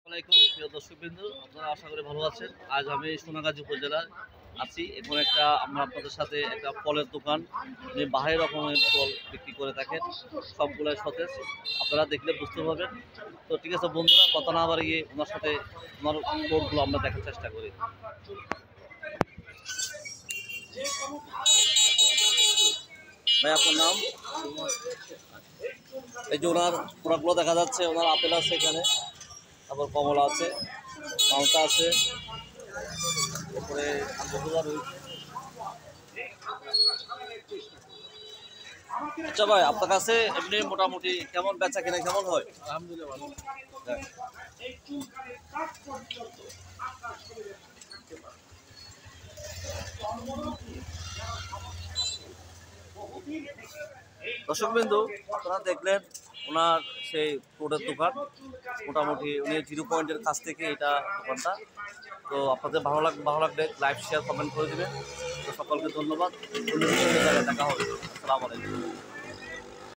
আসসালামাইকুম প্রিয় দর্শকবৃন্দ, আপনারা আশা করি ভালো আছেন। আজ আমি সোনাগাজী উপজেলার আছি। এখন আমরা আপনাদের সাথে একটা ফলের দোকান, উনি বাহারি রকমের ফল বিক্রি করে থাকেন, সবগুলাই সতেজ, আপনারা দেখলে বুঝতে পারবেন। তো ঠিক আছে বন্ধুরা, কথা না বাড়িয়ে ওনার সাথে ওনার ফলগুলো আমরা দেখার চেষ্টা করি। ভাই আপনার নাম? এই যে ওনার প্রোডাক্টগুলো দেখা যাচ্ছে, ওনার আপেল আছে এখানে, তারপর কমলা আছে, মালটা আছে, তারপরে আচ্ছা ভাই, আপনার কাছে এমনি মোটামুটি কেমন বেচা কেনা কেমন হয়? আলহামদুলিল্লাহ ভালো। দর্শকবিন্দু, আপনারা দেখলেন ওনার সেই ফ্রুটের দোকান। মোটামুটি উনি 0 পয়েন্টের কাছ থেকে এটা দোকানটা। তো আপনাদের ভালো লাগলে লাইক শেয়ার কমেন্ট করে দেবেন। তো সকলকে ধন্যবাদ। অন্য জায়গায় দেখা হবে। আসসালামু আলাইকুম।